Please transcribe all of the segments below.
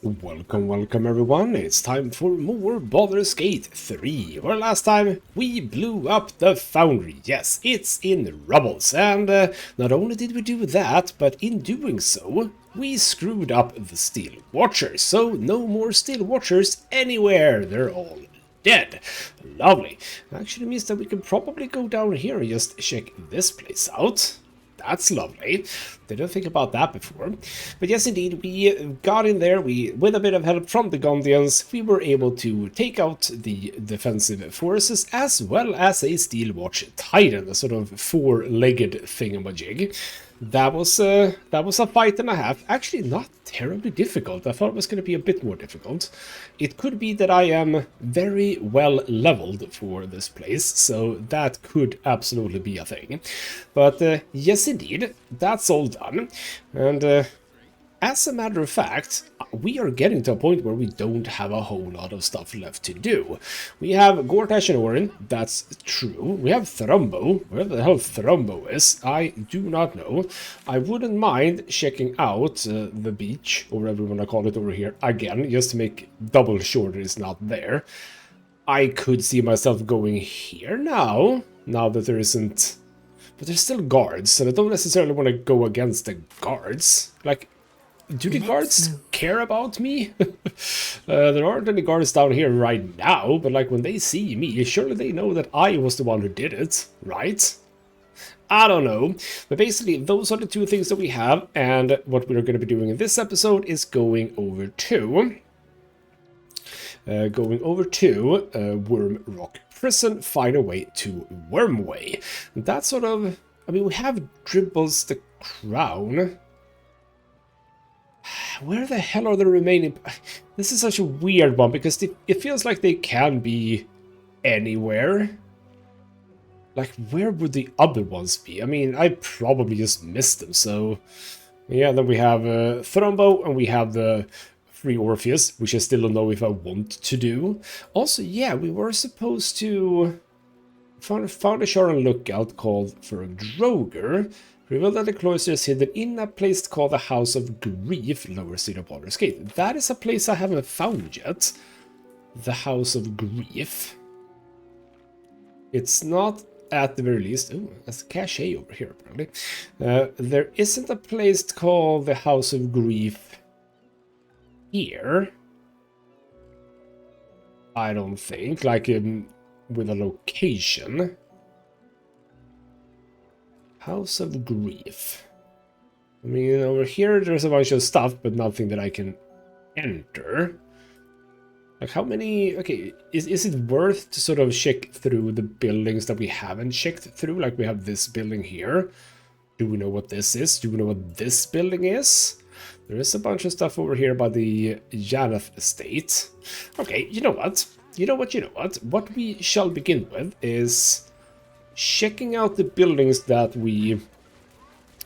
Welcome everyone, it's time for more Baldur's Gate 3, where last time we blew up the foundry. Yes, it's in rubbles, and not only did we do that, but in doing so, we screwed up the Steel Watchers, so no more Steel Watchers anywhere, they're all dead. Lovely. Actually means that we can probably go down here and just check this place out. That's lovely. Didn't think about that before. But yes, indeed, we got in there. With a bit of help from the Gondians, we were able to take out the defensive forces as well as a Steel Watch Titan, a sort of four-legged thingamajig. That was a fight and a half. Actually, not terribly difficult. I thought it was going to be a bit more difficult. It could be that I am very well leveled for this place, so that could absolutely be a thing. But yes, indeed, that's all done. And as a matter of fact, we are getting to a point where we don't have a whole lot of stuff left to do. We have Gortash and Orin, that's true. We have Thrumbo. Where the hell Thrumbo is, I do not know. I wouldn't mind checking out the beach, or whatever you want to call it over here, again, just to make double sure that it's not there. I could see myself going here now that there isn't... But there's still guards, and I don't necessarily want to go against the guards. Like, do the guards care about me? There aren't any guards down here right now, but like when they see me, surely they know that I was the one who did it, right? I don't know. But basically, those are the two things that we have, and what we're going to be doing in this episode is going over to Worm Rock Prison, find a way to Wormway. And that's sort of... I mean, we have Dribbles the Crown. Where the hell are the remaining... This is such a weird one, because it feels like they can be anywhere. Like, where would the other ones be? I mean, I probably just missed them, so... Yeah, then we have Thrumbo, and we have the Free Orpheus, which I still don't know if I want to do. Also, yeah, we were supposed to... Found a Sharon lookout called for a Droger. Revealed that the cloister is hidden in a place called the House of Grief, lower state of Baldur's Gate. That is a place I haven't found yet. The House of Grief. It's not at the very least... Oh, that's a cache over here, apparently. There isn't a place called the House of Grief here. I don't think. Like, with a location. House of Grief. I mean, over here there's a bunch of stuff, but nothing that I can enter. Like, how many... Okay, is it worth to sort of check through the buildings that we haven't checked through? Like, we have this building here. Do we know what this is? Do we know what this building is? There is a bunch of stuff over here by the Janeth estate. Okay, you know what? You know what? What we shall begin with is... checking out the buildings that we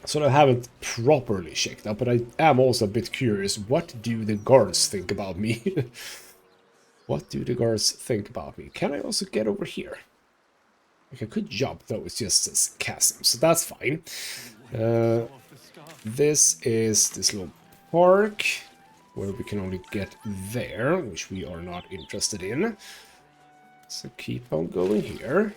sort of haven't properly checked out, but I am also a bit curious. What do the guards think about me? What do the guards think about me? Can I also get over here? Like, I could jump, though it's just this chasm, so that's fine. This is this little park, where we can only get there, which we are not interested in. So keep on going here.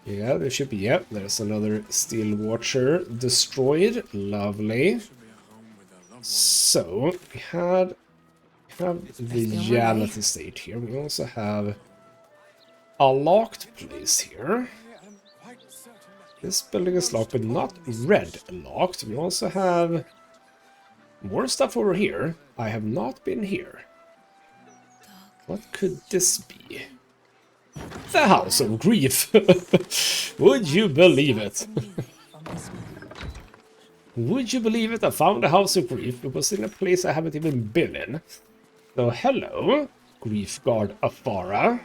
Yeah, there should be, yep, there's another Steel Watcher destroyed. Lovely. So, we have the Janeth estate here. We also have a locked place here. This building is locked, but not red locked. We also have more stuff over here. I have not been here. What could this be? The House of Grief. Would you believe it? Would you believe it? I found the House of Grief. It was in a place I haven't even been in. So hello, Grief Guard Afara.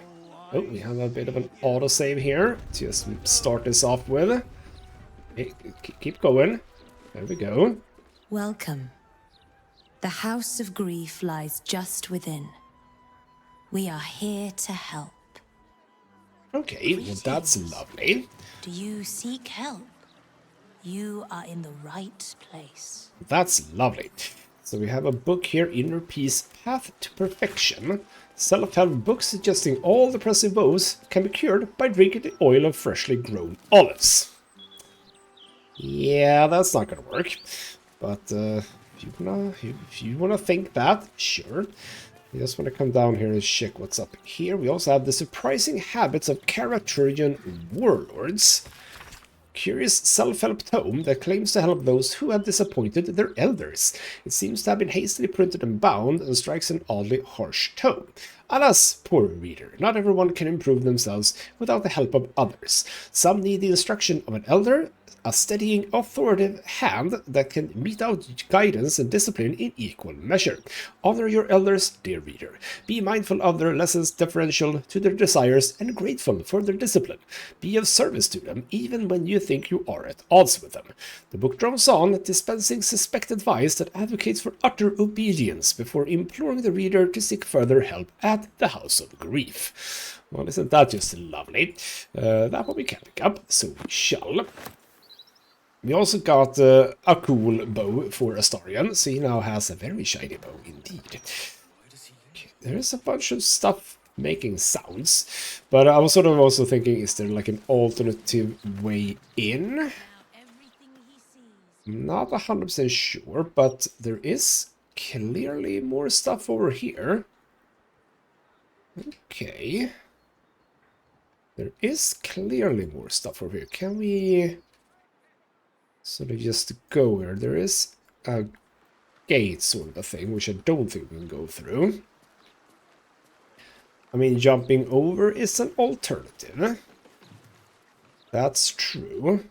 Oh, we have a bit of an autosave here. Just start this off with. Hey, keep going. There we go. Welcome. The House of Grief lies just within. We are here to help. Okay, well that's lovely. Do you seek help? You are in the right place. That's lovely. So we have a book here, Inner Peace, Path to Perfection. Self-help book suggesting all depressive woes can be cured by drinking the oil of freshly grown olives. Yeah, that's not gonna work. But if you wanna think that, sure. We just want to come down here and check what's up here. We also have the surprising habits of Caraturian warlords. Curious self-help tome that claims to help those who have disappointed their elders. It seems to have been hastily printed and bound and strikes an oddly harsh tone. Alas, poor reader, not everyone can improve themselves without the help of others. Some need the instruction of an elder, a steadying, authoritative hand that can mete out guidance and discipline in equal measure. Honor your elders, dear reader. Be mindful of their lessons, deferential to their desires, and grateful for their discipline. Be of service to them, even when you think you are at odds with them. The book drones on, dispensing suspect advice that advocates for utter obedience before imploring the reader to seek further help at the House of Grief. Well, isn't that just lovely? That one we can pick up, so we shall. We also got a cool bow for Astarion, so he now has a very shiny bow indeed. Okay, there is a bunch of stuff making sounds, but I was sort of also thinking, is there like an alternative way in? I'm not 100% sure, but there is clearly more stuff over here. Okay. There is clearly more stuff over here. Can we... sort of just go here? There is a gate sort of a thing, which I don't think we can go through. I mean, jumping over is an alternative. That's true.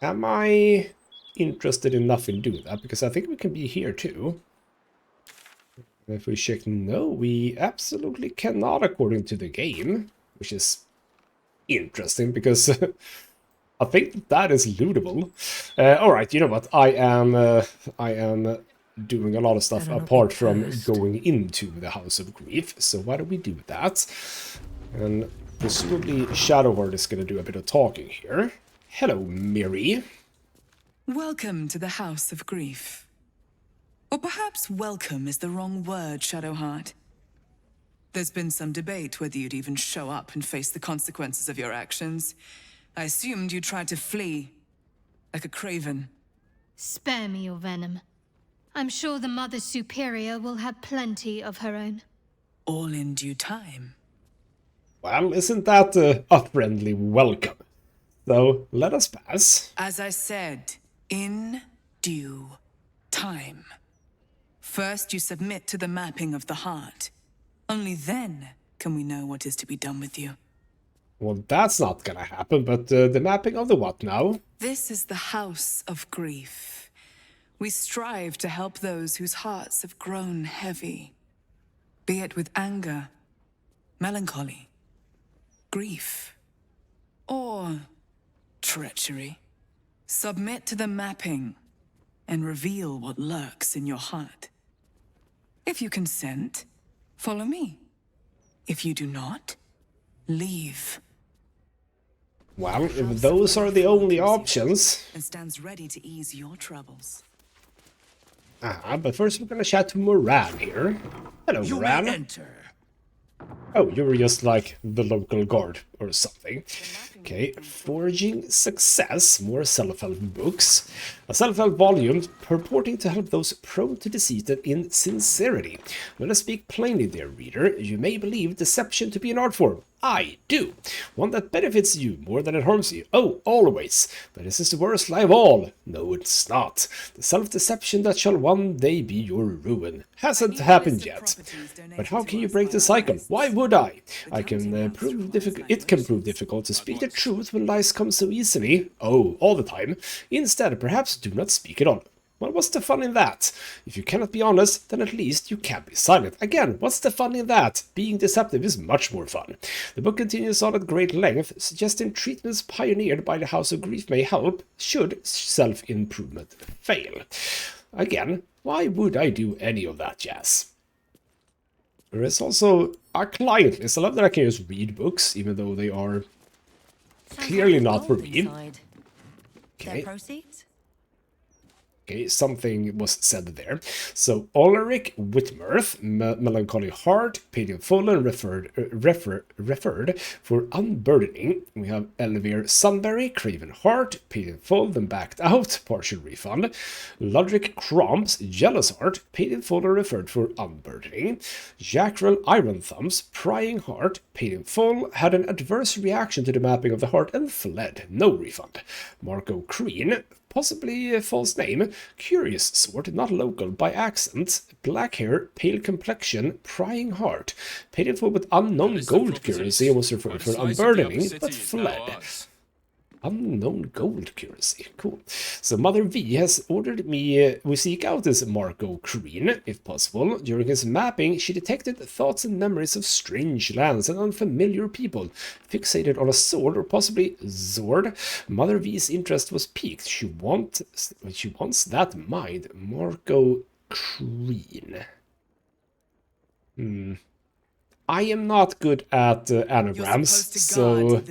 Am I interested enough in doing that? Because I think we can be here too. If we check, no, we absolutely cannot according to the game, which is interesting because I think that is lootable. Alright, you know what? I am doing a lot of stuff apart from going into the House of Grief, so why don't we do that? And presumably Shadowheart is going to do a bit of talking here. Hello, Miri. Welcome to the House of Grief. Or perhaps welcome is the wrong word, Shadowheart. There's been some debate whether you'd even show up and face the consequences of your actions. I assumed you tried to flee, like a craven. Spare me your venom. I'm sure the Mother Superior will have plenty of her own. All in due time. Well, isn't that a friendly welcome? So, let us pass. As I said, in due time. First, you submit to the mapping of the heart. Only then can we know what is to be done with you. Well, that's not gonna happen, but the mapping of the what now? This is the House of Grief. We strive to help those whose hearts have grown heavy. Be it with anger, melancholy, grief, or treachery. Submit to the mapping and reveal what lurks in your heart. If you consent, follow me. If you do not, leave. Well, if those are the only options. And stands ready to ease your troubles. But first we're gonna chat to Moran here. Hello, You Moran. may enter. Oh, you were just like the local guard or something. Okay, Forging Success, more self-help books. A self-help volume purporting to help those prone to deceit and insincerity. When I speak plainly, dear reader, you may believe deception to be an art form. I do. One that benefits you more than it harms you. Oh, always. But this is the worst lie of all. No, it's not. The self-deception that shall one day be your ruin. Hasn't happened yet. But how can you break the cycle? Why would I? It can prove difficult to speak the truth when lies come so easily. Oh, all the time. Instead, perhaps do not speak at all. Well, what's the fun in that? If you cannot be honest, then at least you can be silent. Again, what's the fun in that? Being deceptive is much more fun. The book continues on at great length, suggesting treatments pioneered by the House of Grief may help, should self-improvement fail. Again, why would I do any of that jazz? There is also a client list. I love that I can just read books, even though they are clearly not for me. Their proceeds? Okay, something was said there. So Ulrich Whitmirth, Melancholy Heart, paid in full and referred for unburdening. We have Elvire Sunbury, Craven Heart, paid in full, then backed out, partial refund. Ludwig Cromps, Jealous Heart, paid in full and referred for unburdening. Jackrell Iron Thumbs, Prying Heart, paid in full, had an adverse reaction to the mapping of the heart and fled, no refund. Marco Crean, possibly a false name, Curious Sword, not local, by accent, black hair, pale complexion, Prying Heart, paid in full with unknown gold currency and was referred for unburdening, but fled. Unknown gold currency. Cool. So Mother V has ordered me we seek out this Marco Crean, if possible. During his mapping, she detected thoughts and memories of strange lands and unfamiliar people, fixated on a sword or possibly Zord. Mother V's interest was piqued. She wants that mind. Marco Crean. I am not good at anagrams, so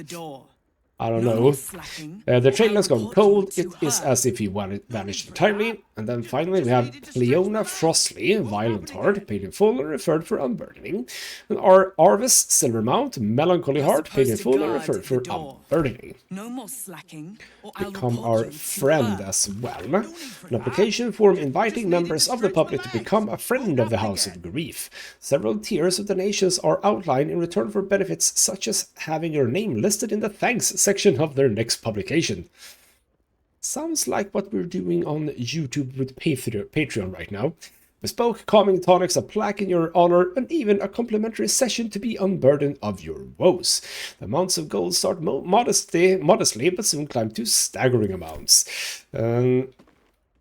I don't know. The trail has gone cold. It is as if he vanished entirely. And then finally we have Leona Frostley, Violent Heart, paid in full and referred for unburdening. And our Arvis Silvermount, Melancholy Heart, paid in full and referred for unburdening. No more slacking, or Become our friend as well. An application form inviting members of the public to become a friend of the House of Grief. Several tiers of donations are outlined in return for benefits such as having your name listed in the thanks section of their next publication. Sounds like what we're doing on YouTube with Patreon right now. Bespoke calming tonics, a plaque in your honor, and even a complimentary session to be unburdened of your woes. The amounts of gold start modestly, but soon climb to staggering amounts.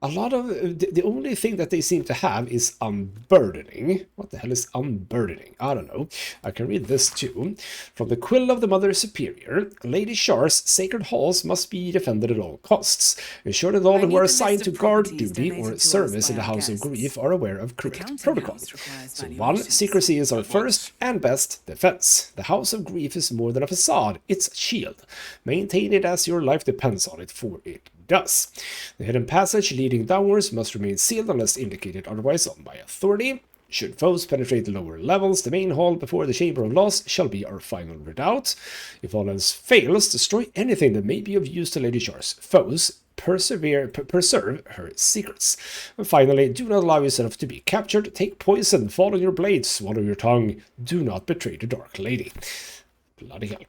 A lot of the only thing that they seem to have is unburdening. What the hell is unburdening? I don't know. I can read this too. From the Quill of the Mother Superior, Lady Shar's sacred halls must be defended at all costs. Ensure that all who are assigned to guard duty or service in the House of Grief are aware of correct protocol. So 1. Secrecy is our first and best defense. The House of Grief is more than a facade, it's a shield. Maintain it as your life depends on it, for it does. The hidden passage leading downwards must remain sealed unless indicated otherwise on by authority. Should foes penetrate the lower levels, the main hall before the Chamber of Loss shall be our final redoubt. If all else fails, destroy anything that may be of use to Lady Shar's foes. Preserve her secrets. And finally, do not allow yourself to be captured. Take poison, fall on your blade, swallow your tongue. Do not betray the Dark Lady. Bloody hell.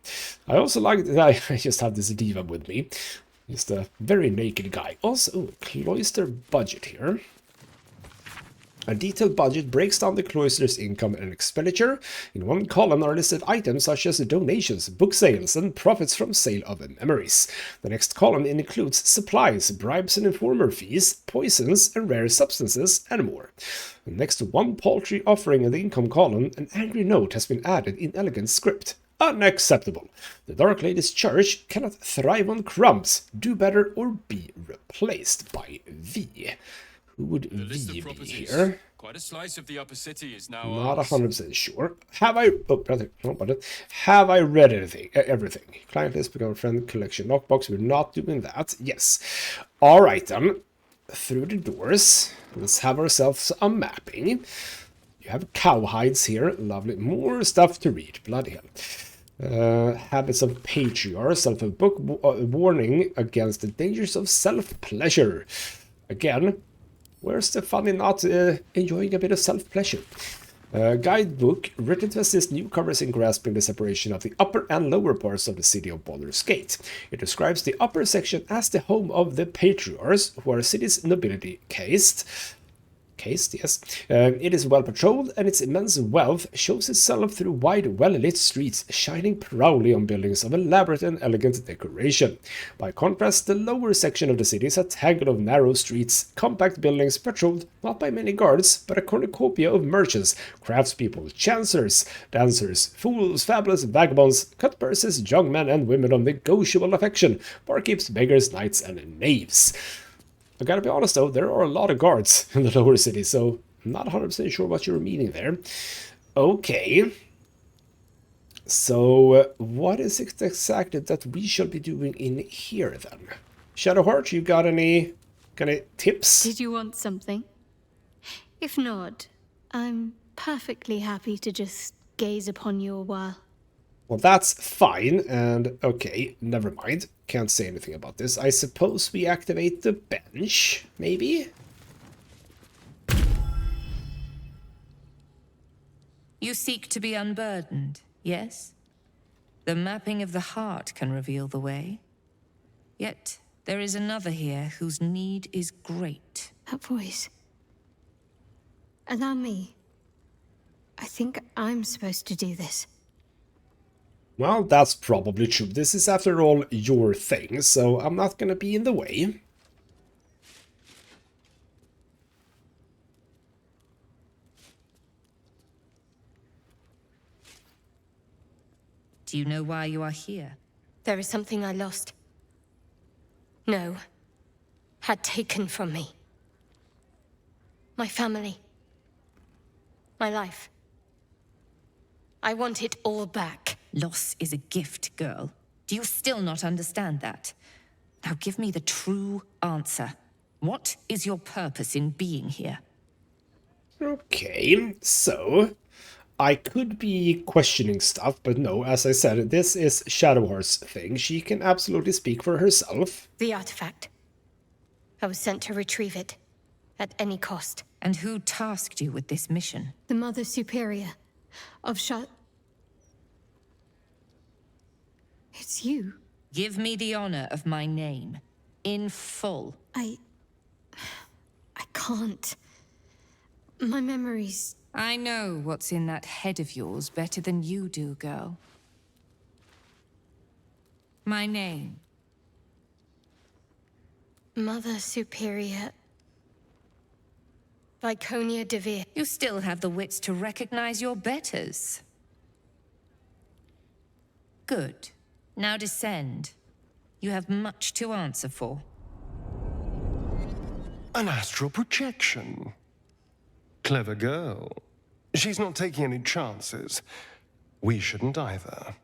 I also like that I just have this diva with me. Just a very naked guy. Also, cloister budget here. A detailed budget breaks down the cloister's income and expenditure. In one column are listed items such as donations, book sales, and profits from sale of memories. The next column includes supplies, bribes and informer fees, poisons and rare substances, and more. Next to one paltry offering in the income column, an angry note has been added in elegant script. Unacceptable. The Dark Lady's church cannot thrive on crumbs. Do better or be replaced by V. Who would V be here? Quite a slice of the upper city is now Not 100% sure. Have I... Oh, brother. Have I read anything? Everything. Client list, become a friend, collection, lockbox. We're not doing that. Yes. Alright then. Through the doors. Let's have ourselves a mapping. You have cowhides here. Lovely. More stuff to read. Bloody hell. Habits of Patriarch. Self-help book. Warning against the dangers of self-pleasure. Again, where's the fun in not enjoying a bit of self-pleasure? Guidebook written to assist newcomers in grasping the separation of the upper and lower parts of the city of Baldur's Gate. It describes the upper section as the home of the Patriarchs, who are city's nobility caste. Yes. It is well patrolled, and its immense wealth shows itself through wide, well-lit streets, shining proudly on buildings of elaborate and elegant decoration. By contrast, the lower section of the city is a tangle of narrow streets, compact buildings patrolled not by many guards, but a cornucopia of merchants, craftspeople, chancers, dancers, fools, fabulous vagabonds, cut purses, young men and women of negotiable affection, barkeeps, beggars, knights, and knaves. I gotta be honest though, there are a lot of guards in the lower city, so I'm not 100% sure what you're meaning there. Okay. So, what is it exactly that we shall be doing in here then? Shadowheart, you got any Any tips? Did you want something? If not, I'm perfectly happy to just gaze upon you a while. Well, that's fine, and okay, never mind. Can't say anything about this. I suppose we activate the bench, maybe? You seek to be unburdened, yes? The mapping of the heart can reveal the way. Yet, there is another here whose need is great. That voice. Allow me. I think I'm supposed to do this. Well, that's probably true. This is, after all, your thing, so I'm not gonna be in the way. Do you know why you are here? There is something I lost. No. Had taken from me. My family. My life. I want it all back. Loss is a gift, girl. Do you still not understand that? Now give me the true answer. What is your purpose in being here? Okay, so I could be questioning stuff, but no, as I said, this is Shadowheart's thing. She can absolutely speak for herself. The artifact. I was sent to retrieve it. At any cost. And who tasked you with this mission? The Mother Superior of It's you. Give me the honor of my name. In full. I can't. My memories... I know what's in that head of yours better than you do, girl. My name. Mother Superior... Viconia Devere. You still have the wits to recognize your betters. Good. Now descend. You have much to answer for. An astral projection. Clever girl. She's not taking any chances. We shouldn't either.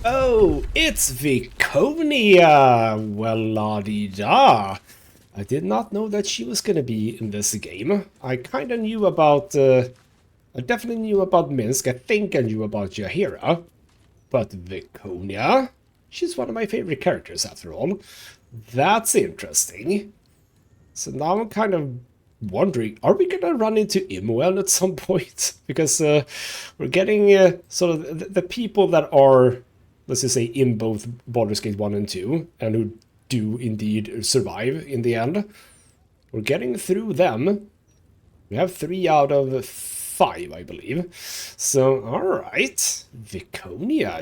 Oh, it's Viconia! Well, la-di-da. I did not know that she was gonna be in this game. I kinda knew about... I definitely knew about Minsk. I think I knew about Jaheira. But Viconia? She's one of my favorite characters, after all. That's interesting. So now I'm kind of wondering, are we gonna run into Imoen at some point? Because we're getting sort of the people that are, let's just say, in both Baldur's Gate 1 and 2, and who do indeed survive in the end. We're getting through them. We have 3 out of 5, I believe. So, alright. Viconia,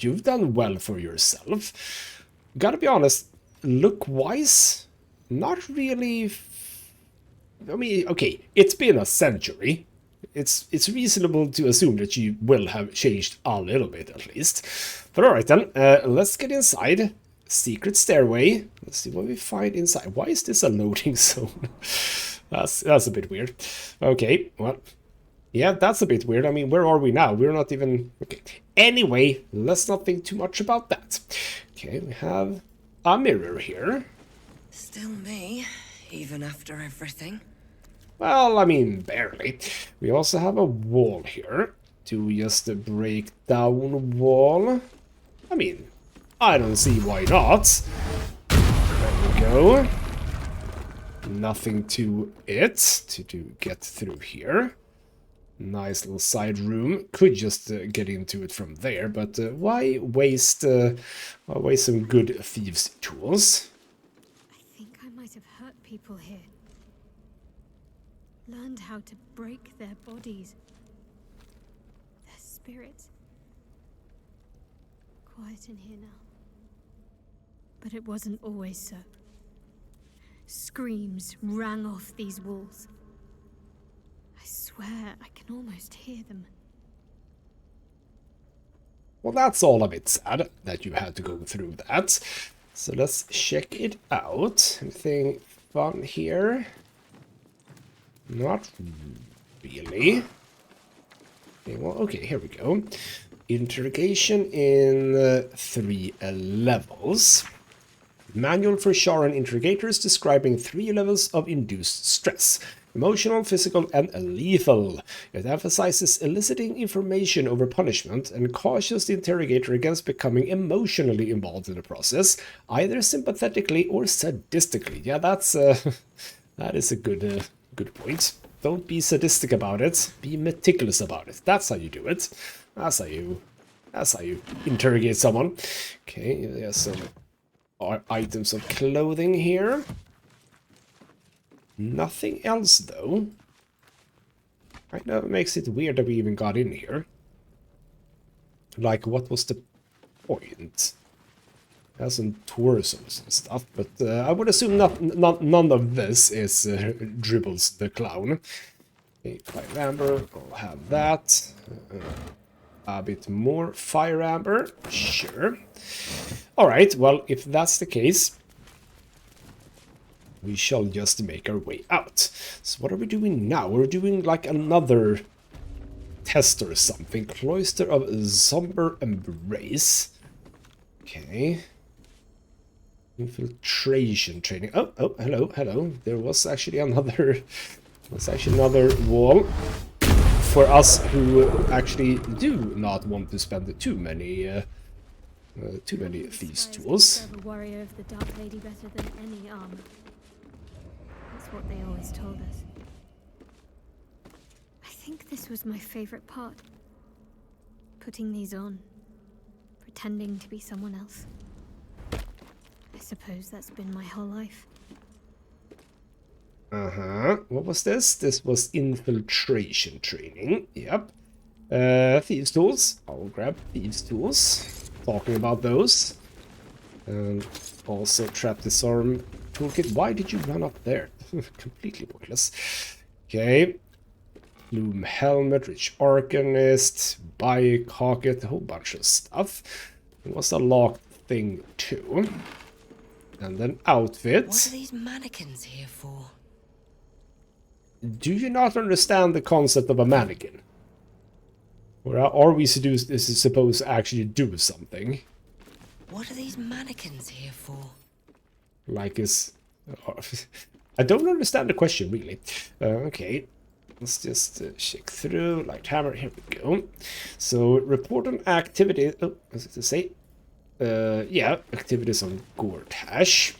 you've done well for yourself. Gotta be honest, look-wise, not really... I mean, okay, it's been a century. It's reasonable to assume that you will have changed a little bit, at least. But alright then, let's get inside. Secret stairway. Let's see what we find inside. Why is this a loading zone? That's a bit weird. Okay, well, yeah, that's a bit weird. I mean, where are we now? We're not even... Okay. Anyway, let's not think too much about that. Okay, we have a mirror here. Still me, even after everything. Well, I mean, barely. We also have a wall here. Do we just break down wall? I mean, I don't see why not. There we go. Nothing to it to get through here. Nice little side room. Could just get into it from there, but why waste some good thieves' tools? I think I might have hurt people here. Learned how to break their bodies. Their spirits. Quiet in here now. But it wasn't always so. Screams rang off these walls. I swear I can almost hear them. Well, that's all a bit sad that you had to go through that. So let's check it out. Anything fun here? Not really. Okay, well, okay, here we go. Interrogation in 3 levels. Manual for Sharan interrogators describing 3 levels of induced stress. Emotional, physical, and lethal. It emphasizes eliciting information over punishment and cautions the interrogator against becoming emotionally involved in the process, either sympathetically or sadistically. Yeah, that's that is a good point. Don't be sadistic about it. Be meticulous about it. That's how you do it. That's how you interrogate someone. Okay, there's some items of clothing here. Nothing else, though. I know it makes it weird that we even got in here. Like, what was the point? There's some torsos and stuff, but I would assume none of this is Dribbles the Clown. Okay, Fire Amber, I'll have that. A bit more Fire Amber, sure. Alright, well, if that's the case, we shall just make our way out. So what are we doing now? We're doing like another test or something. Cloister of Somber Embrace. Okay. Infiltration training. Oh, hello. There was actually another wall for us who actually do not want to spend too many thieves' tools. The warrior of the Dark Lady better than any armor. That's what they always told us. I think this was my favorite part. Putting these on. Pretending to be someone else. I suppose that's been my whole life. What was this? This was infiltration training. Yep. Thieves' tools. I'll grab thieves' tools. Talking about those. And also trap disarm toolkit. Why did you run up there? Completely pointless. Okay. Plume helmet, rich arcanist, bike pocket, a whole bunch of stuff. It was a locked thing too. And then outfits. What are these mannequins here for? Do you not understand the concept of a mannequin? Or are we supposed to actually do something? What are these mannequins here for? Like is... I don't understand the question, really. Okay, let's just check through. Light hammer, here we go. So, report on activity... Oh, what's it to say? Yeah, activities on Gortash.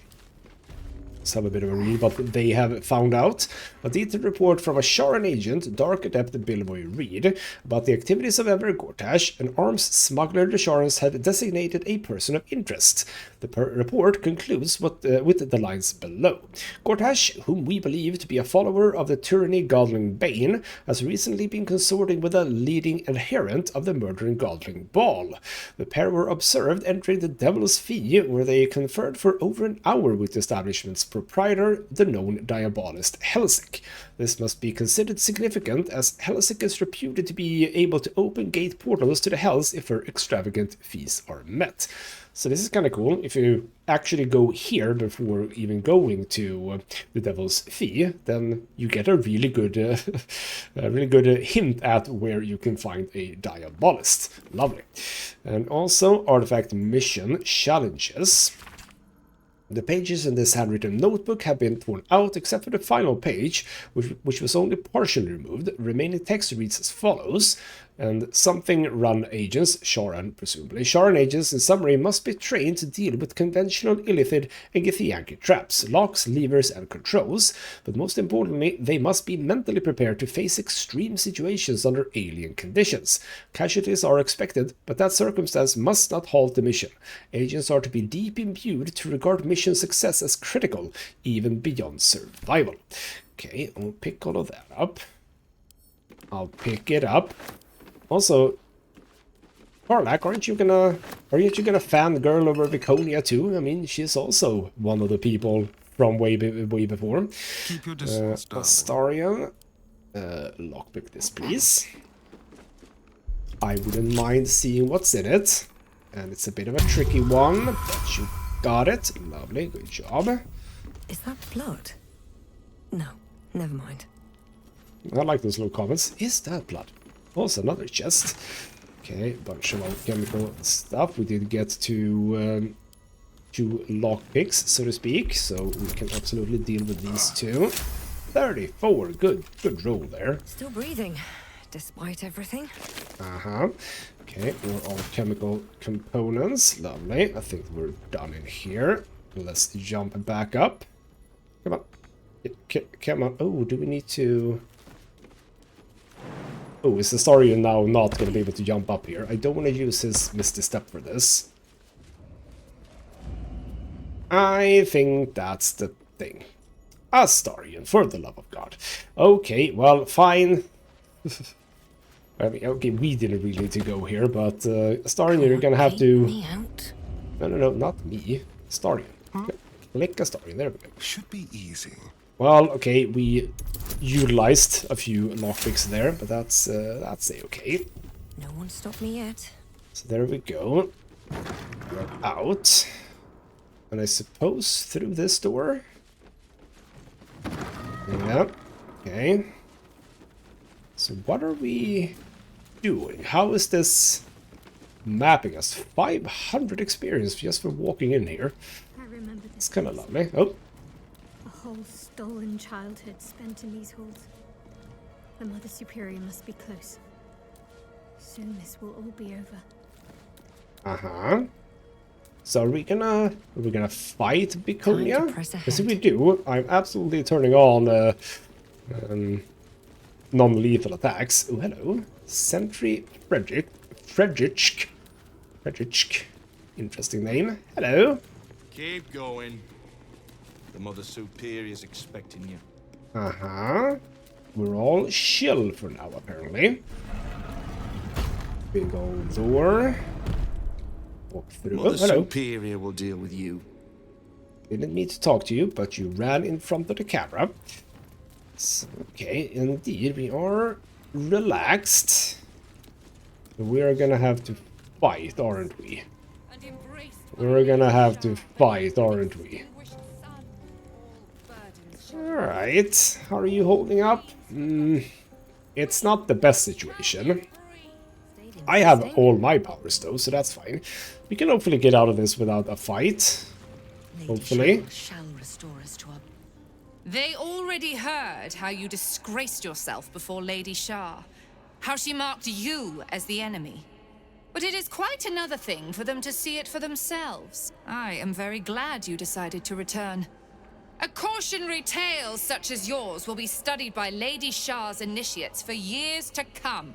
Let's have a bit of a read what they have found out. A detailed report from a Sharan agent, Dark Adept Bilboy Reed, about the activities of Ever Gortash, an arms smuggler the Sharans had designated a person of interest. The report concludes with the lines below. Gortash, whom we believe to be a follower of the tyranny Godling Bane, has recently been consorting with a leading adherent of the murdering Godling Ball. The pair were observed entering the Devil's Fee, where they conferred for over an hour with the establishment's proprietor, the known diabolist Helsik. This must be considered significant, as Helsik is reputed to be able to open gate portals to the Hells if her extravagant fees are met. So this is kind of cool. If you actually go here before even going to the Devil's Fee, then you get a really good, hint at where you can find a diabolist. Lovely. And also artifact mission challenges. The pages in this handwritten notebook have been torn out except for the final page, which was only partially removed. Remaining text reads as follows. And something run agents, Sharan presumably. Sharan agents, in summary, must be trained to deal with conventional Illithid and Githyanki traps, locks, levers, and controls. But most importantly, they must be mentally prepared to face extreme situations under alien conditions. Casualties are expected, but that circumstance must not halt the mission. Agents are to be deep imbued to regard mission success as critical, even beyond survival. Okay, I'll pick all of that up. I'll pick it up. Also, Warlock, aren't you gonna fangirl over Viconia too? I mean, she's also one of the people from way before. Keep your distance, Astarion, lockpick this, please. I wouldn't mind seeing what's in it, and it's a bit of a tricky one, but you got it. Lovely, good job. Is that blood? No, never mind. I like those little comments. Is that blood? Also another chest. Okay, bunch of alchemical stuff. We did get to 2 lockpicks, so to speak, so we can absolutely deal with these two. 34, good roll there. Still breathing, despite everything. Okay, more all chemical components, lovely. I think we're done in here. Let's jump back up. Come on. Come on. Oh, do we need to... Oh, is the Astarion now not going to be able to jump up here? I don't want to use his Misty Step for this. I think that's the thing. Astarion, for the love of God. Okay, well, fine. I mean, okay, we didn't really need to go here, but Astarion, you're going to have to... Me out. No, not me. Astarion. Click Astarion, there we go. Should be easy. Well, okay, we utilized a few lockpicks there, but that's a-okay. No one stopped me yet. So there we go. We're out. And I suppose through this door? Yeah, okay. So what are we doing? How is this mapping us? 500 experience just for walking in here. I remember this. It's kind of place. lovely. Oh. A whole stolen childhood spent in these halls. The Mother Superior must be close. Soon this will all be over. So are we gonna fight Biconia? Time to press Because if ahead. we do, I'm absolutely turning on non-lethal attacks. Oh, hello. Sentry Fredrich. Interesting name. Hello. Keep going. The Mother Superior's expecting you. We're all chill for now, apparently. Big old door. Walk through. Mother Oh, hello. Superior will deal with you. Didn't need to talk to you, but you ran in front of the camera. So, okay, indeed, we are relaxed. We are gonna have to fight, aren't we? We're gonna have to fight, aren't we? Alright, how are you holding up? It's not the best situation. I have all my powers though, so that's fine. We can hopefully get out of this without a fight. Hopefully. Shall restore us to our... They already heard how you disgraced yourself before Lady Shah. How she marked you as the enemy. But it is quite another thing for them to see it for themselves. I am very glad you decided to return. A cautionary tale such as yours will be studied by Lady Shah's initiates for years to come.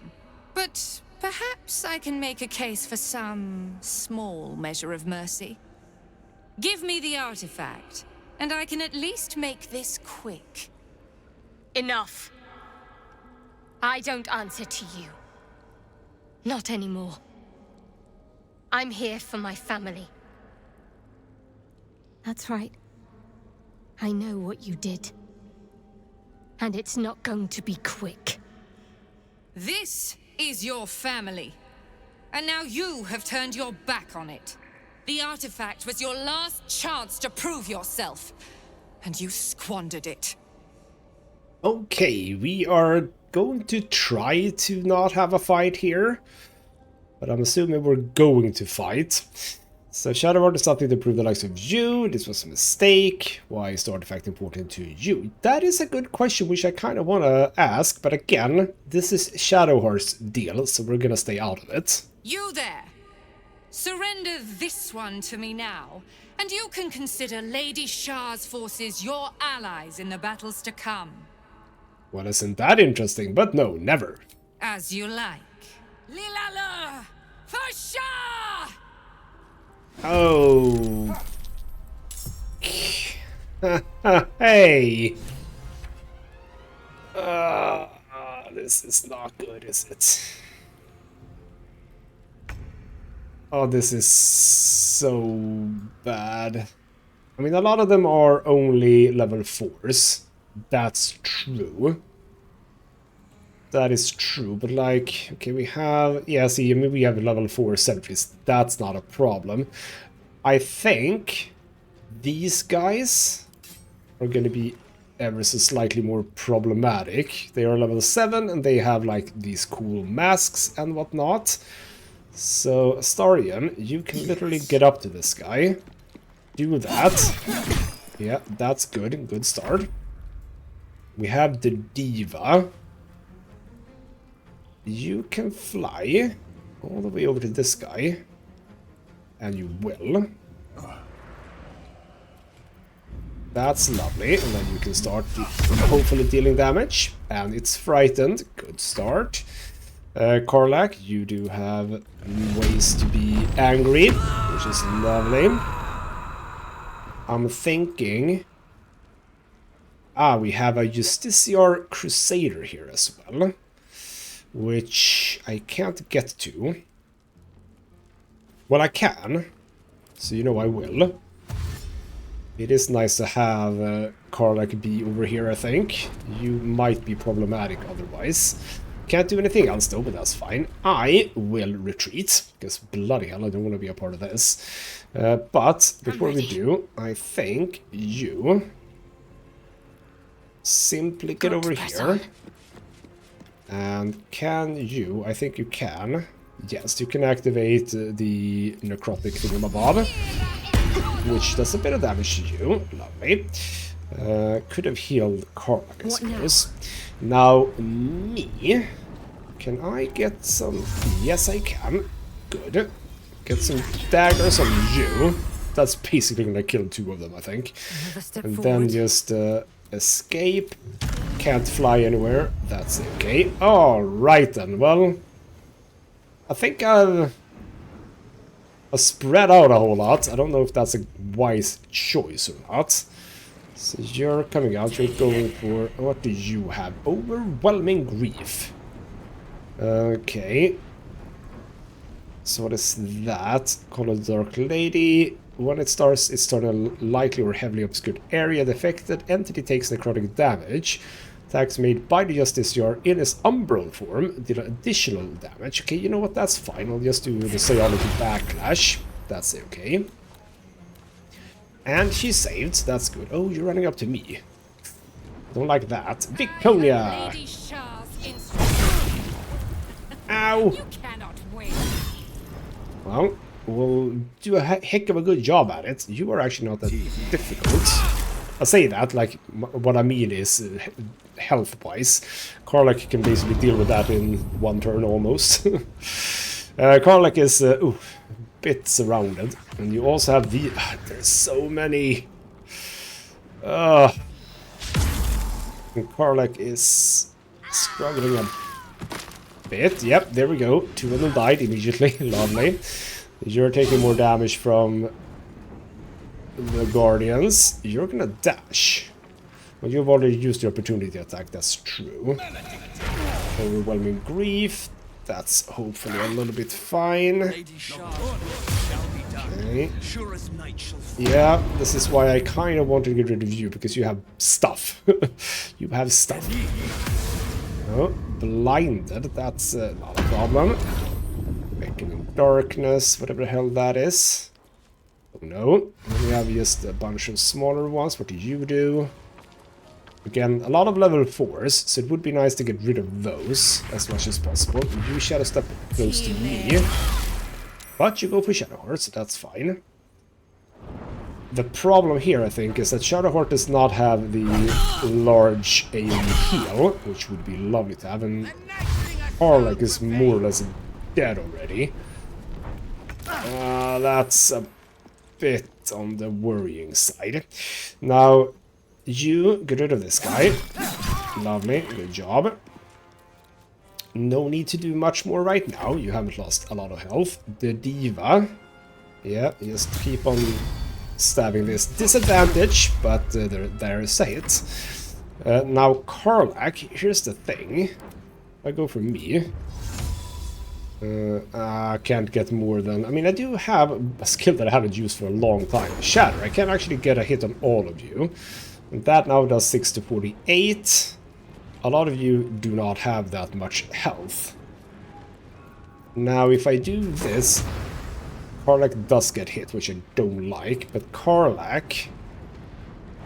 But perhaps I can make a case for some small measure of mercy. Give me the artifact, and I can at least make this quick. Enough. I don't answer to you. Not anymore. I'm here for my family. That's right. I know what you did. And it's not going to be quick. This is your family. And now you have turned your back on it. The artifact was your last chance to prove yourself. And you squandered it. Okay, we are going to try to not have a fight here. But I'm assuming we're going to fight. So Shadowheart is nothing to prove the likes of you. This was a mistake. Why is the artifact important to you? That is a good question, which I kind of want to ask. But again, this is Shadowheart's deal, so we're going to stay out of it. You there! Surrender this one to me now, and you can consider Lady Shah's forces your allies in the battles to come. Well, isn't that interesting? But no, never. As you like. Lilala! For Shah! Oh. Hey. This is not good, is it? Oh, this is so bad. I mean, a lot of them are only level 4s. That's true. That is true, but like, okay, we have, yeah, see, I mean, we have level 4 sentries. That's not a problem. I think these guys are going to be ever so slightly more problematic. They are level 7 and they have like these cool masks and whatnot. So, Astarion, you can literally get up to this guy. do that. Yeah, that's good. Good start. We have the Diva. You can fly all the way over to this guy. And you will. That's lovely. And then you can start hopefully dealing damage. And it's frightened. Good start. Karlach, you do have ways to be angry, which is lovely. I'm thinking... we have a Justiciar Crusader here as well. Which I can't get to. Well, I can. So you know I will. It is nice to have Karlach be over here, I think. You might be problematic otherwise. Can't do anything else though, but that's fine. I will retreat, because bloody hell, I don't want to be a part of this. But before we do, I think you simply get over here. And can you, I think you can, yes, you can activate the necrotic thingamabob, which does a bit of damage to you. Lovely. Could have healed Karlach, I suppose. Now, me. Can I get some... Yes, I can. Good. Get some daggers on you. That's basically gonna kill 2 of them, I think. And then just escape. Can't fly anywhere. That's okay. Alright then. Well, I think I've spread out a whole lot. I don't know if that's a wise choice or not. So you're coming out, you're going for... What do you have? Overwhelming Grief. Okay. So what is that? Call of the Dark Lady. When it starts, it's starting a lightly or heavily obscured area. The affected entity takes necrotic damage. Attacks made by the Justiciar in its umbral form deal additional damage. Okay, you know what? That's fine. I'll just do the Psionic Backlash. That's okay. And she saved. That's good. Oh, you're running up to me. Don't like that. Victoria! Ow! You cannot win. Well, we'll do a heck of a good job at it. You are actually not that difficult. I say that, like, what I mean is health-wise. Karlach can basically deal with that in 1 turn almost. Karlach is a bit surrounded. And you also have the... there's so many... and Karlach is struggling a bit. Yep, there we go. 2 of them died immediately. Lovely. You're taking more damage from the Guardians. You're gonna dash. Well, you've already used the opportunity attack, that's true. Overwhelming Grief. That's hopefully a little bit fine. Okay. Yeah, this is why I kind of want to get rid of you, because you have stuff. You have stuff. Oh, blinded, that's not a problem. Awakening Darkness, whatever the hell that is. Oh no. And we have just a bunch of smaller ones. What do you do? Again, a lot of level 4s, so it would be nice to get rid of those as much as possible. You Shadow Step close to me. But you go for Shadowheart, so that's fine. The problem here, I think, is that Shadowheart does not have the large AoE heal, which would be lovely to have, and Karlach is more or less dead already. That's a bit on the worrying side. Now, you get rid of this guy. Lovely, good job. No need to do much more right now. You haven't lost a lot of health. The Diva. Yeah, just keep on stabbing this. Disadvantage, but there is it. Now, Karlach, here's the thing. I go for me. I can't get more than... I mean, I do have a skill that I haven't used for a long time. Shatter. I can actually get a hit on all of you. And that now does 6 to 48. A lot of you do not have that much health. Now, if I do this, Karlach does get hit, which I don't like. But Karlach...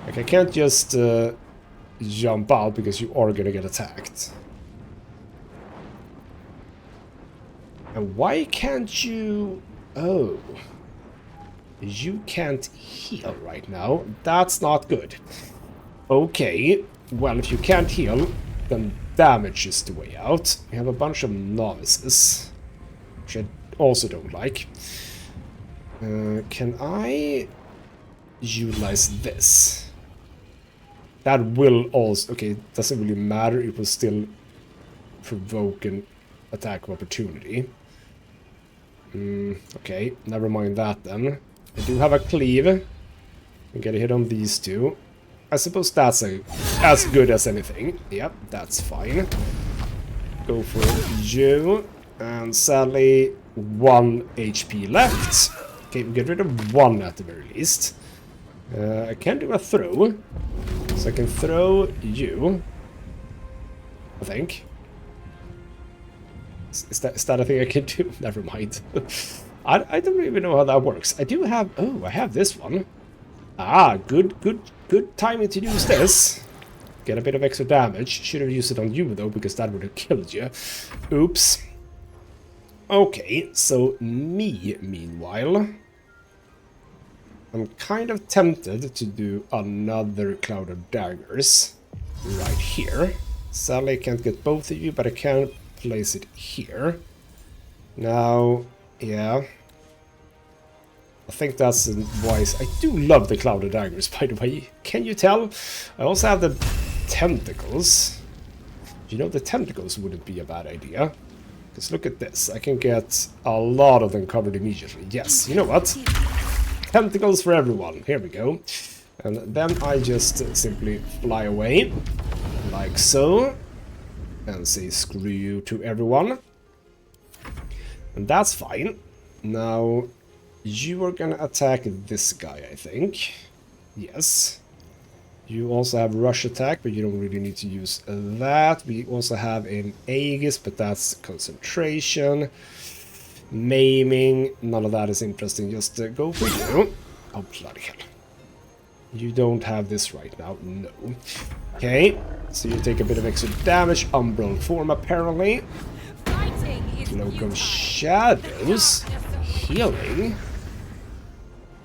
Like, I can't just jump out because you are gonna get attacked. And why can't you... Oh. You can't heal right now. That's not good. Okay, well, if you can't heal, then damage is the way out. We have a bunch of novices, which I also don't like. Can I utilize this? That will also... Okay, it doesn't really matter. It will still provoke an attack of opportunity. Okay, never mind that then. I do have a cleave. I get a hit on these two. I suppose that's as good as anything. Yep, that's fine. Go for you. And sadly, 1 HP left. Okay, we get rid of 1 at the very least. I can do a throw. So I can throw you. I think. Is that a thing I can do? Never mind. I don't even know how that works. I do have... Oh, I have this one. Ah, good timing to use this. Get a bit of extra damage. Should have used it on you, though, because that would have killed you. Oops. Okay, so me, meanwhile... I'm kind of tempted to do another Cloud of Daggers right here. Sadly, I can't get both of you, but I can place it here. Now, yeah. I think that's wise. I do love the Cloud of Daggers, by the way. Can you tell? I also have the tentacles. You know, the tentacles wouldn't be a bad idea. Because look at this. I can get a lot of them covered immediately. Yes, you know what? Tentacles for everyone. Here we go. And then I just simply fly away. Like so. And say screw you to everyone. And that's fine. Now, you are gonna attack this guy, I think. Yes. You also have rush attack, but you don't really need to use that. We also have an Aegis, but that's concentration. Maiming, none of that is interesting. Just go for you. Oh, bloody hell. You don't have this right now. No. Okay, so you take a bit of extra damage. Umbral form, apparently. Cloak of Shadows. Healing.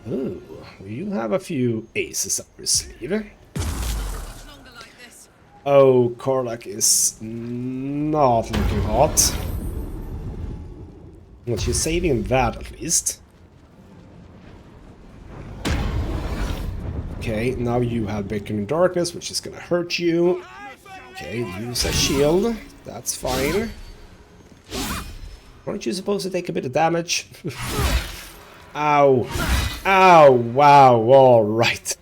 Ooh, you have a few aces up your sleeve. Oh, Korlak is not looking hot. Well, she's saving that at least. Okay, now you have Beckoning Darkness, which is gonna hurt you. Okay, use a shield. That's fine. Aren't you supposed to take a bit of damage? Ow. Ow, wow, alright.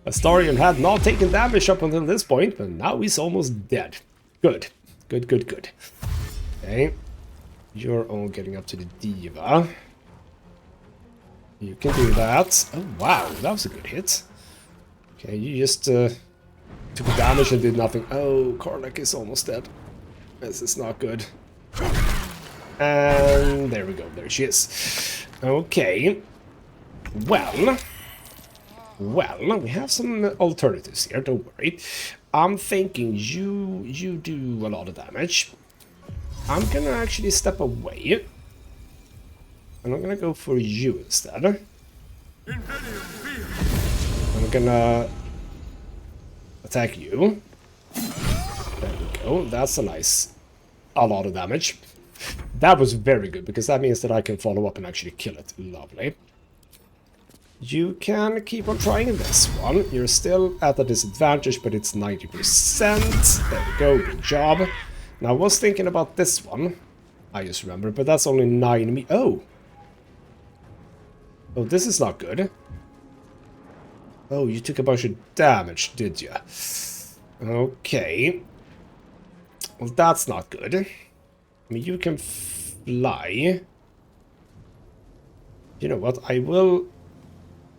Astarion had not taken damage up until this point, but now he's almost dead. Good. Good. Okay. You're all getting up to the Diva. You can do that. Oh, wow, that was a good hit. Okay, you just took damage and did nothing. Oh, Korlak is almost dead. This is not good. And there we go, there she is. Okay. Well, we have some alternatives here, don't worry. I'm thinking you do a lot of damage. I'm gonna actually step away. And I'm gonna go for you instead. I'm gonna attack you. There we go. That's a lot of damage. That was very good, because that means that I can follow up and actually kill it. Lovely. You can keep on trying this one. You're still at a disadvantage, but it's 90%. There we go. Good job. Now, I was thinking about this one. I just remember, but that's only 9 me. Oh, this is not good. Oh, you took a bunch of damage, did you? Okay. Well, that's not good. I mean, you can fly. You know what? I will...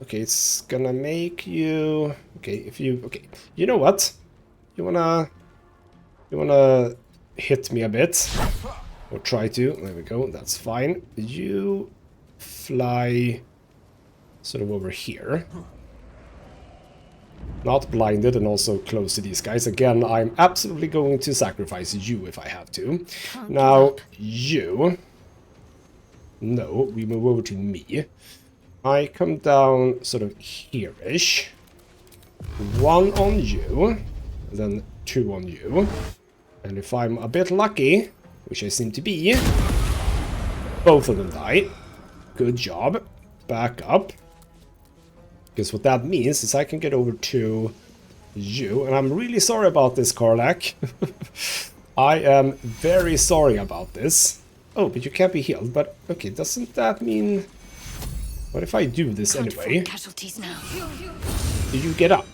Okay, it's gonna make you... Okay, if you... Okay, you know what? You wanna hit me a bit? Or try to. There we go, that's fine. You fly sort of over here. Not blinded and also close to these guys. Again, I'm absolutely going to sacrifice you if I have to. Now, you... No, we move over to me. I come down sort of here-ish. 1 on you, then 2 on you. And if I'm a bit lucky, which I seem to be, both of them die. Good job. Back up. Because what that means is I can get over to you. And I'm really sorry about this, Karlak. I am very sorry about this. Oh, but you can't be healed. But, okay, doesn't that mean... What if I do this anyway? Casualties now. Do you get up?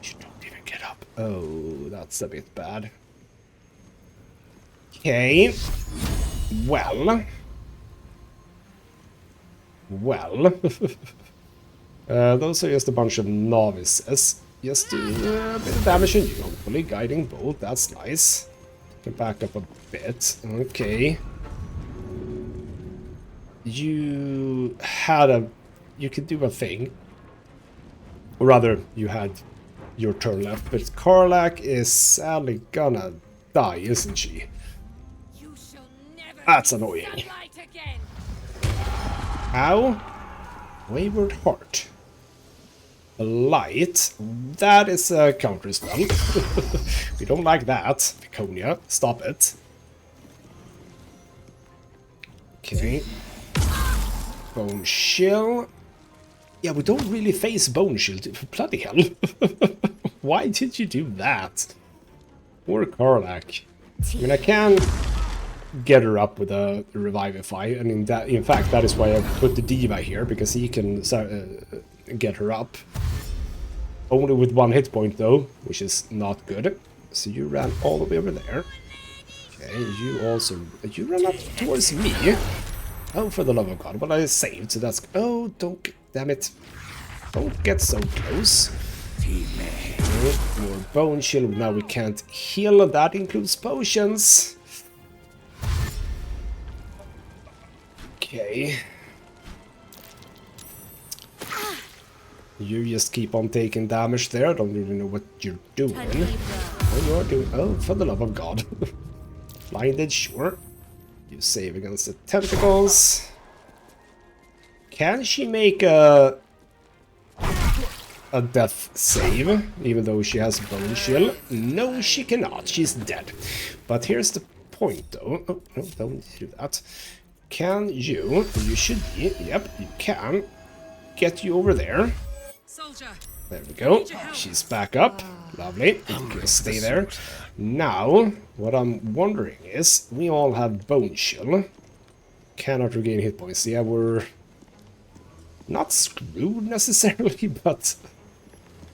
You don't even get up. Oh, that's a bit bad. Okay. Well. Well. Those are just a bunch of novices. Just do a bit of damage on you, hopefully. Guiding bolt, that's nice. Can back up a bit. Okay. You had a... You could do a thing. Or rather, you had your turn left. But Karlak is sadly gonna die, isn't she? That's annoying. Ow. Wayward Heart. A light. That is a counter spell. We don't like that. Viconia, stop it. Okay. Bone Chill. Yeah, we don't really face Bone Shield. Bloody hell. Why did you do that? Poor Karlak. I mean, I can get her up with a Revivify, and in fact, that is why I put the Diva here, because he can get her up. Only with 1 hit point, though, which is not good. So you ran all the way over there. Okay, you also... You ran up towards me. Oh, for the love of God. But I saved, so that's... Oh, don't... Damn it. Don't get so close. More Bone Shield. Now we can't heal. That includes potions. Okay. You just keep on taking damage there. I don't really know what you're doing. Oh, you're doing... Oh, for the love of God. Blinded, sure. You save against the tentacles. Can she make a death save, even though she has Bone Shield? No, she cannot. She's dead. But here's the point, though. Oh, no, don't do that. Can you... You should be... Yep, you can. Get you over there. Soldier. There we go. She's back up. Lovely. You can stay there. Now, what I'm wondering is, we all have Bone Shield. Cannot regain hit points. Yeah, we're not screwed necessarily, but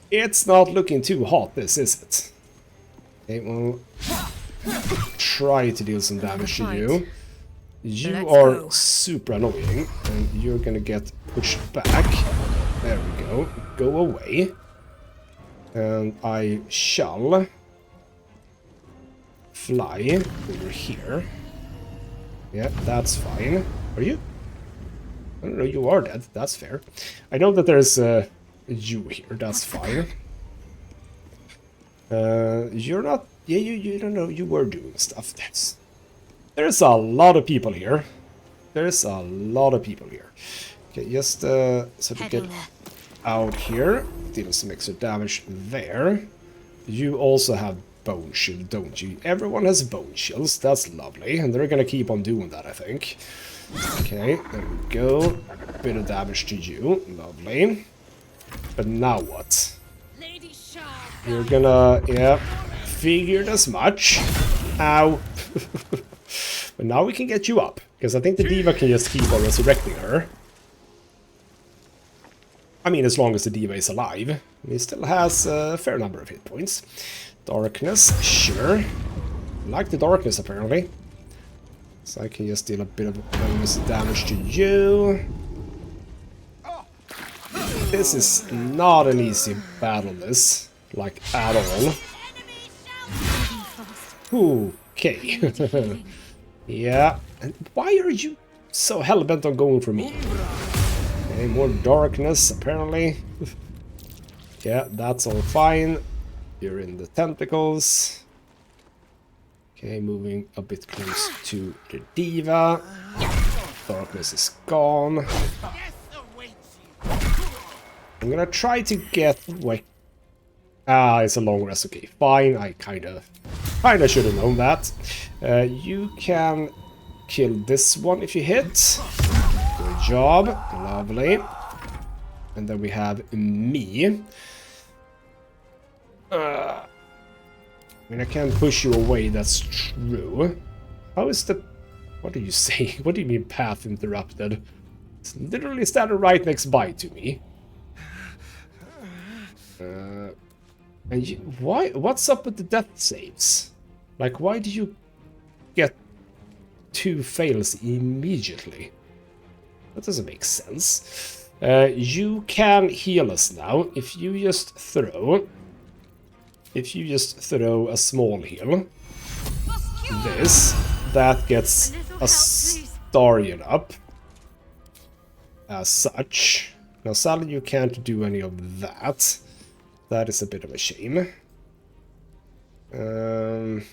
it's not looking too hot, this, is it? Okay, well, try to deal some damage to you. You are super annoying, and you're gonna get pushed back. There we go. Go away. And I shall fly over here. Yeah, that's fine. Are you? I don't know, you are dead. That's fair. I know that there's you here. That's fine. You're not... Yeah, you don't know. You were doing stuff. There's a lot of people here. There's a lot of people here. Okay, just sort of get out here. Deal some extra damage there. You also have Bone Shield, don't you? Everyone has Bone Shields. That's lovely. And they're gonna keep on doing that, I think. Okay, there we go. A bit of damage to you. Lovely. But now what? You're gonna... Yeah, figured as much. Ow. But now we can get you up. Because I think the Diva can just keep on resurrecting her. I mean, as long as the Diva is alive. He still has a fair number of hit points. Darkness, sure. I like the darkness, apparently. So I can just deal a bit of bonus damage to you. This is not an easy battle, this. Like, at all. Okay. Yeah. And why are you so hellbent on going for me? Okay, more darkness, apparently. Yeah, that's all fine. You're in the tentacles. Okay, moving a bit close to the Diva. Darkness is gone. I'm gonna try to get like it's a long rest. Okay, fine. I kinda should have known that. You can kill this one if you hit. Good job. Lovely. And then we have me. I mean, I can't push you away, that's true. How is the... What do you say? What do you mean path interrupted? It's literally standing right next by to me. And you, why? What's up with the death saves? Like, why do you get 2 fails immediately? That doesn't make sense. You can heal us now if you just throw... If you just throw a small heal. This, that gets a Starion up. As such. Now, sadly, you can't do any of that. That is a bit of a shame. Can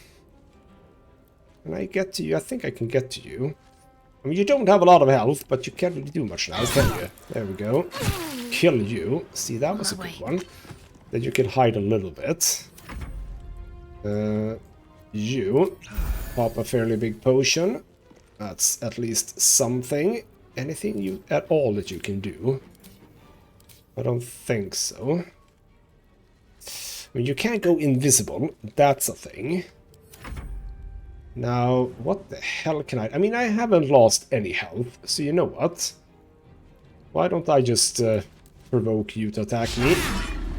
I get to you? I think I can get to you. I mean, you don't have a lot of health, but you can't really do much now, can you? There we go. Kill you. See, that was a good one. Then you can hide a little bit. You pop a fairly big potion. That's at least something. Anything you at all that you can do? I don't think so. I mean, you can't go invisible. That's a thing. Now, what the hell can I... I mean, I haven't lost any health, so you know what? Why don't I just provoke you to attack me?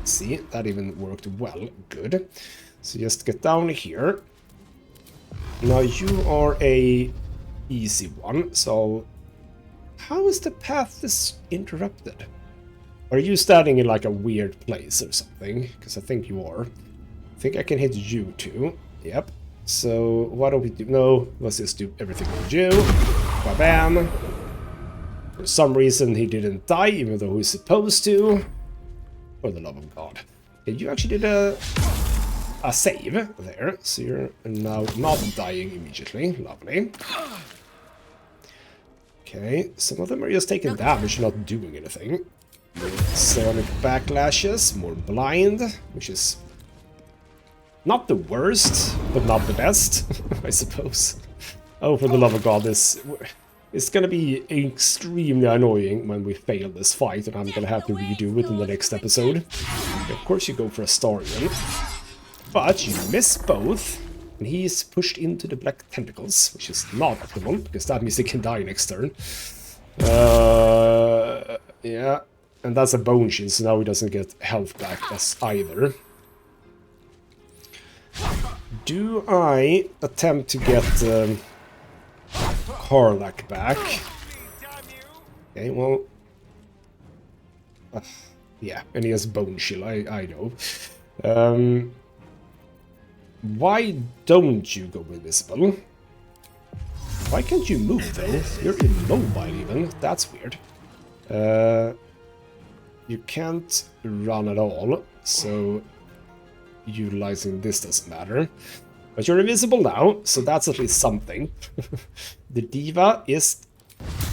See, that even worked well. Good. So just get down here. Now, you are a easy one, so... How is the path this interrupted? Are you standing in like a weird place or something? Because I think you are. I think I can hit you too. Yep. So why don't we do... No, let's just do everything with you. Bam. For some reason he didn't die, even though he's supposed to. For the love of God. Okay, you actually did a save there. So you're now not dying immediately. Lovely. Okay, some of them are just taking damage, not doing anything. Psionic backlashes, more blind, which is not the worst, but not the best, I suppose. Oh, for the love of God, this it's gonna be extremely annoying when we fail this fight, and I'm gonna have to redo it in the next episode. Of course, you go for a Starion, but you miss both, and he's pushed into the black tentacles, which is not optimal, because that means he can die next turn. Yeah. And that's a bone shield, so now he doesn't get health back as either. Do I attempt to get Karlach back? Okay, well... yeah, and he has bone shield, I know. Why don't you go invisible? Why can't you move, though? You're immobile, even. That's weird. You can't run at all, so utilizing this doesn't matter. But you're invisible now, so that's at least something. The diva is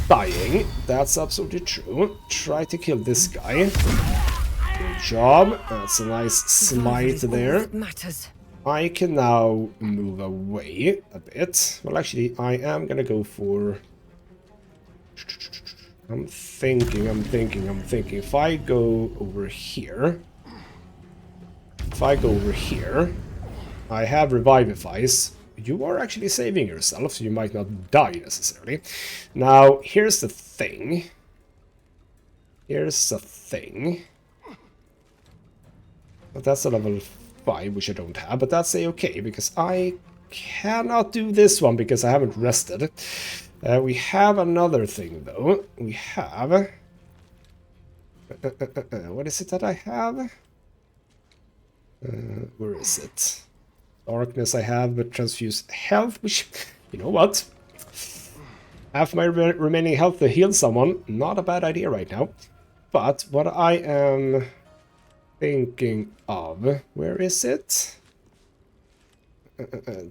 dying. That's absolutely true. Try to kill this guy. Good job. That's a nice smite there. I can now move away a bit. Well, actually, I am gonna go for... I'm thinking. If I go over here... I have Revivifies. You are actually saving yourself, so you might not die necessarily. Now, here's the thing. But that's a level 5, which I don't have, but that's a-okay, because I cannot do this one because I haven't rested. We have another thing, though. We have... what is it that I have? Where is it? Darkness I have, but transfuse health, which... You know what? Half my remaining health to heal someone. Not a bad idea right now. But what I am thinking of... Where is it?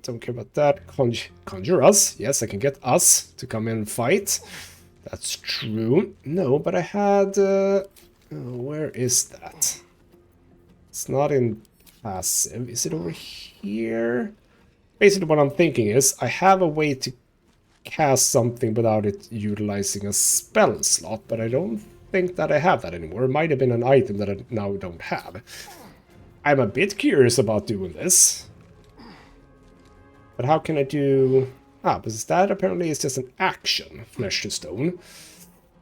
Don't care about that. Conjure us. Yes, I can get us to come in and fight. That's true. No, but I had... where is that? It's not in passive. Is it over here? Basically what I'm thinking is I have a way to cast something without it utilizing a spell slot, but I don't think that I have that anymore. It might have been an item that I now don't have. I'm a bit curious about doing this. But how can I do... Ah, because that apparently is just an action, Flesh to Stone.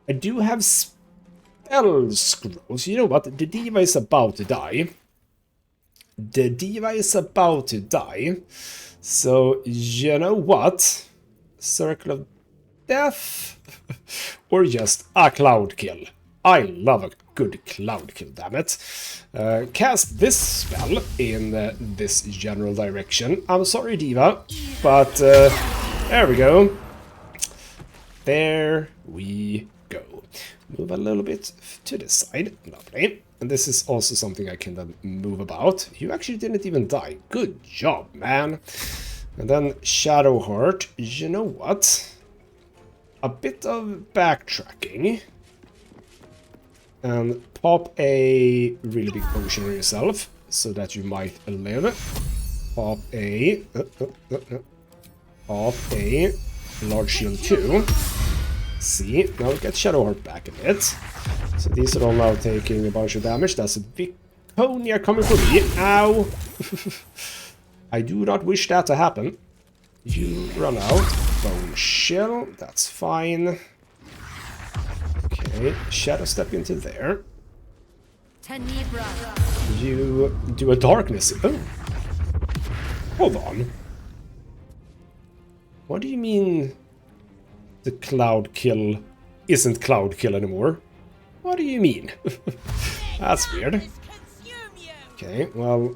I do have spell scrolls. You know what? The diva is about to die. The diva is about to die. So, you know what? Circle of Death? Or just a cloud kill. I love a good cloud kill, damn it. Cast this spell in this general direction. I'm sorry, diva, but there we go. There we go. Move a little bit to the side. Lovely. And this is also something I can then move about. You actually didn't even die. Good job, man. And then Shadowheart. You know what? A bit of backtracking. And pop a really big potion on yourself so that you might live. Pop a... Pop a large shield too. See, now we get Shadowheart back a bit. So these are all now taking a bunch of damage. That's a Viconia coming for me. Ow! I do not wish that to happen. You run out. Bone Shell, that's fine. Okay, Shadow Step into there. You do a Darkness. Oh! Hold on. What do you mean the Cloud Kill isn't Cloud Kill anymore? What do you mean? That's weird. Okay, well...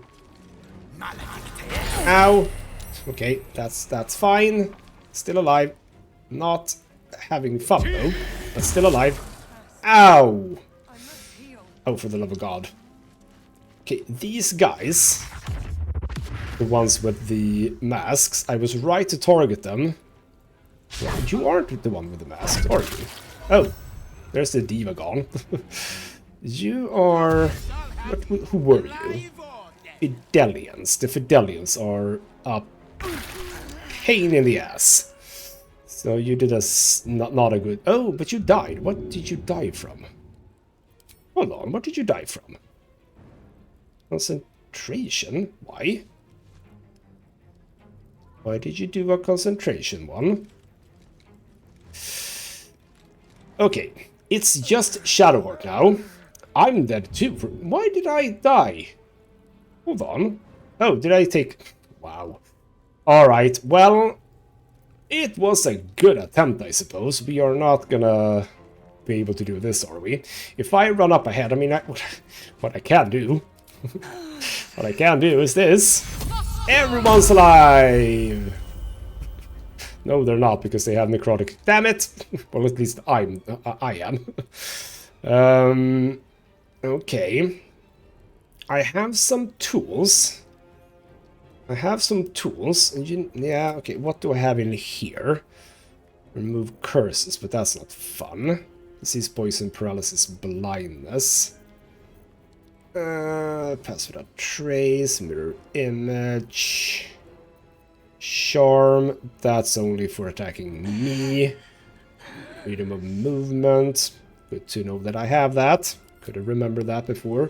Ow! Okay, that's fine. Still alive. Not having fun though, but still alive. Ow! Oh, for the love of God. Okay, these guys, the ones with the masks, I was right to target them. Well, you aren't the one with the mask, are you? Oh, there's the diva gone. You are... who were you? Fidelians. The Fidelians are a pain in the ass. So you did not a good... Oh, but you died. What did you die from? Hold on, what did you die from? Concentration? Why? Why did you do a concentration one? Okay, it's just Shadowheart now. I'm dead too. Why did I die? Hold on. Oh, did I take... Wow. Alright, well... It was a good attempt, I suppose. We are not gonna be able to do this, are we? If I run up ahead, I mean, what I can do... what I can do is this. Everyone's alive! No, they're not, because they have necrotic. Damn it! Well, at least I am. Okay. I have some tools. And yeah, okay, what do I have in here? Remove curses, but that's not fun. Disease, poison, paralysis, blindness. Pass without trace, mirror image. Charm, that's only for attacking me. Freedom of movement. Good to know that I have that. Could have remembered that before.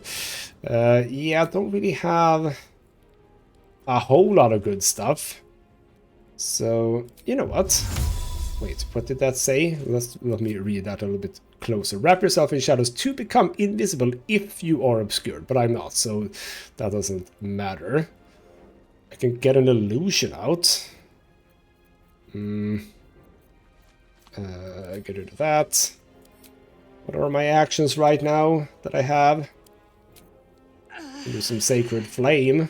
Yeah, I don't really have a whole lot of good stuff. So, you know what? Wait, what did that say? Let me read that a little bit closer. Wrap yourself in shadows to become invisible if you are obscured. But I'm not, so that doesn't matter. I can get an illusion out. Get rid of that. What are my actions right now that I have? Do some Sacred Flame.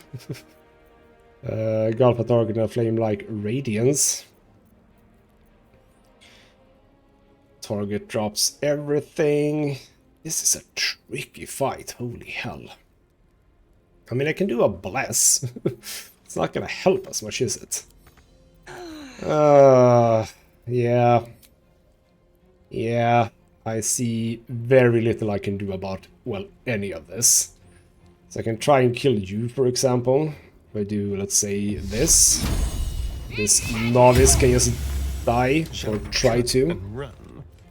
Gulp a target in a flame-like radiance. Target drops everything. This is a tricky fight, holy hell. I mean, I can do a bless. It's not gonna help us much, is it? Yeah. Yeah, I see very little I can do about, well, any of this. So I can try and kill you, for example. If I do, let's say, this novice can just die, or try to.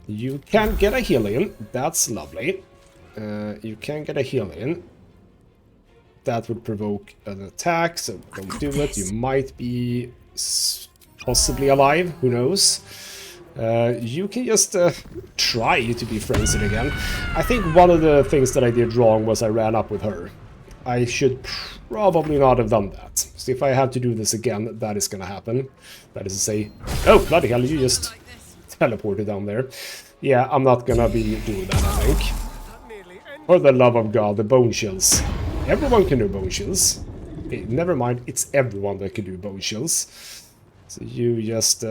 You can get a heal in, that's lovely. You can get a heal in. That would provoke an attack, so don't do it. You might be possibly alive, who knows. You can just try to be frenzied again. I think one of the things that I did wrong was I ran up with her. I should probably not have done that. So if I have to do this again, that is going to happen. That is to say, oh, bloody hell, you just teleported down there. Yeah, I'm not going to be doing that, I think. For the love of God, the bone chills. Everyone can do bone chills. Okay, never mind, it's everyone that can do bone chills. So you just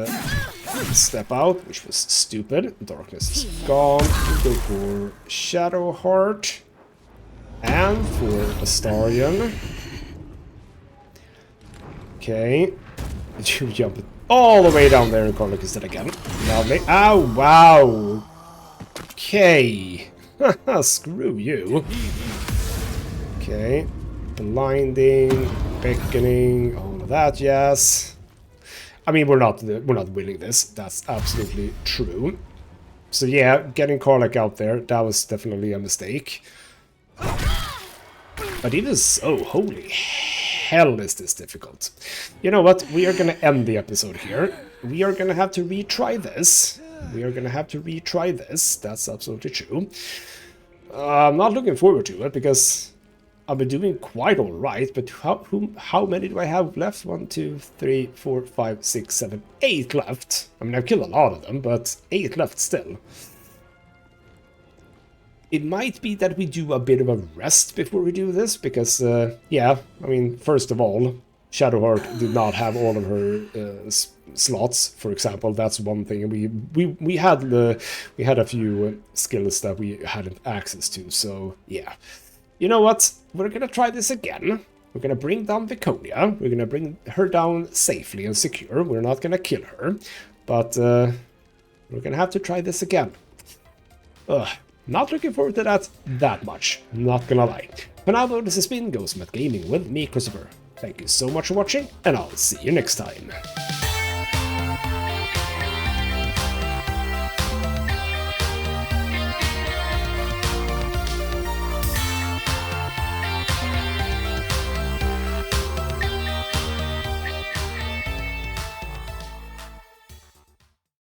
step out, which was stupid. Darkness is gone. We go for Shadowheart. And for Astarion. Okay. You jump all the way down there and Karlach instead again. Lovely. Ow, wow. Okay. Screw you. Okay. Blinding, beckoning, all of that, yes. I mean, we're not winning this. That's absolutely true. So yeah, getting Karlach out there, that was definitely a mistake. But even so, holy hell is this difficult. You know what? We are gonna end the episode here. We are gonna have to retry this. That's absolutely true. I'm not looking forward to it because I've been doing quite alright, but how many do I have left? 1, 2, 3, 4, 5, 6, 7, 8 left. I mean, I've killed a lot of them, but 8 left still. It might be that we do a bit of a rest before we do this, because, yeah, I mean, first of all, Shadowheart did not have all of her slots, for example. That's one thing. We had a few skills that we hadn't access to, so yeah. You know what? We're gonna try this again. We're gonna bring down Viconia. We're gonna bring her down safely and secure. We're not gonna kill her, but we're gonna have to try this again. Ugh. Not looking forward to that much, not gonna lie. For now though, this has been ghostmutgaming with me, Christopher. Thank you so much for watching, and I'll see you next time.